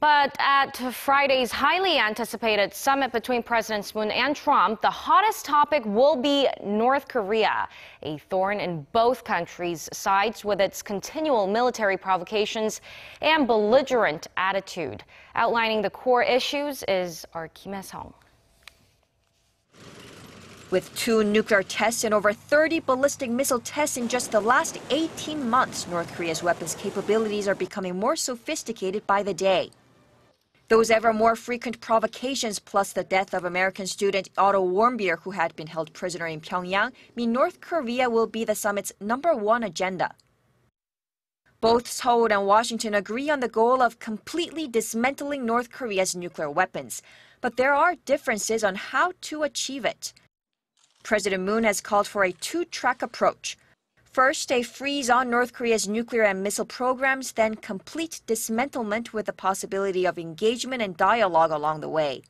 But at Friday's highly anticipated summit between Presidents Moon and Trump, the hottest topic will be North Korea, a thorn in both countries' sides with its continual military provocations and belligerent attitude. Outlining the core issues is our Kim Hysung. With 2 nuclear tests and over 30 ballistic missile tests in just the last 18 months, North Korea's weapons capabilities are becoming more sophisticated by the day. Those ever more frequent provocations, plus the death of American student Otto Warmbier, who had been held prisoner in Pyongyang, mean North Korea will be the summit's #1 agenda. Both Seoul and Washington agree on the goal of completely dismantling North Korea's nuclear weapons. But there are differences on how to achieve it. President Moon has called for a 2-track approach. First, a freeze on North Korea's nuclear and missile programs, then complete dismantlement with the possibility of engagement and dialogue along the way.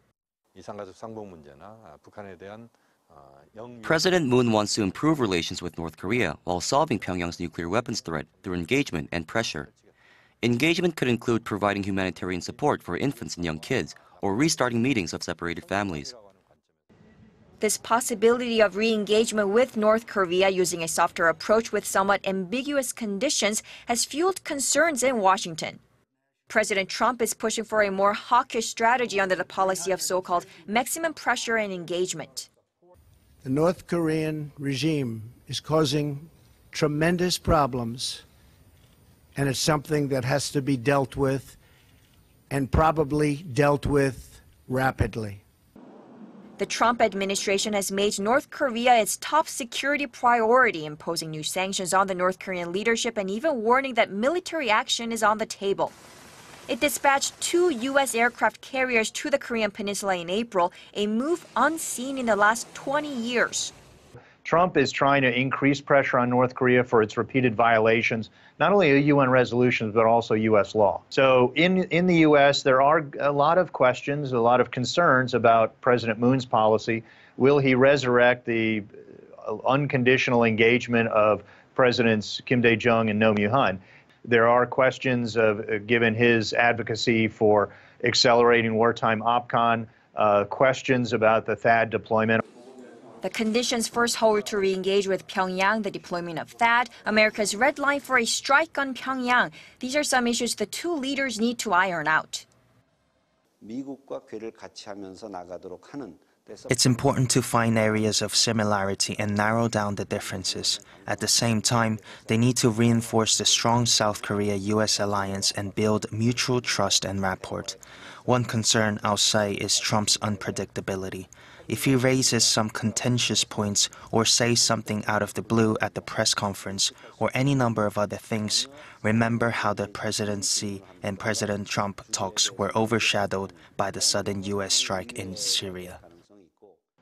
President Moon wants to improve relations with North Korea while solving Pyongyang's nuclear weapons threat through engagement and pressure. Engagement could include providing humanitarian support for infants and young kids or restarting meetings of separated families. This possibility of re-engagement with North Korea using a softer approach with somewhat ambiguous conditions has fueled concerns in Washington. President Trump is pushing for a more hawkish strategy under the policy of so-called maximum pressure and engagement. The North Korean regime is causing tremendous problems, and it's something that has to be dealt with, and probably dealt with rapidly. The Trump administration has made North Korea its top security priority, imposing new sanctions on the North Korean leadership and even warning that military action is on the table. It dispatched 2 U.S. aircraft carriers to the Korean peninsula in April, a move unseen in the last 20 years. Trump is trying to increase pressure on North Korea for its repeated violations, not only of UN resolutions, but also U.S. law. So in the U.S., there are a lot of questions, a lot of concerns about President Moon's policy. Will he resurrect the unconditional engagement of Presidents Kim Dae-jung and Roh Moo-hyun? There are questions of, given his advocacy for accelerating wartime OPCON, questions about the THAAD deployment. The conditions for Seoul to re-engage with Pyongyang, the deployment of THAAD, America's red line for a strike on Pyongyang. These are some issues the 2 leaders need to iron out. It's important to find areas of similarity and narrow down the differences. At the same time, they need to reinforce the strong South Korea-U.S. alliance and build mutual trust and rapport. One concern, I'll say, is Trump's unpredictability. If he raises some contentious points or says something out of the blue at the press conference or any number of other things, remember how the presidency and President Trump talks were overshadowed by the sudden U.S. strike in Syria.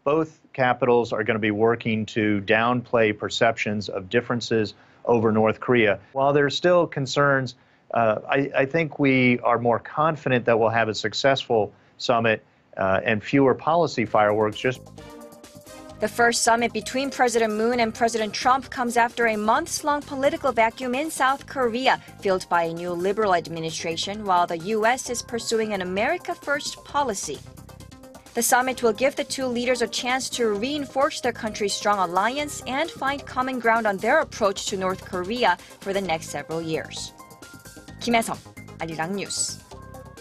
Both capitals are going to be working to downplay perceptions of differences over North Korea. While there's still concerns, I think we are more confident that we'll have a successful summit and fewer policy fireworks. The first summit between President Moon and President Trump comes after a months-long political vacuum in South Korea, filled by a new liberal administration, while the U.S. is pursuing an America First policy. The summit will give the 2 leaders a chance to reinforce their country's strong alliance and find common ground on their approach to North Korea for the next several years. Kim Hysung, Arirang News.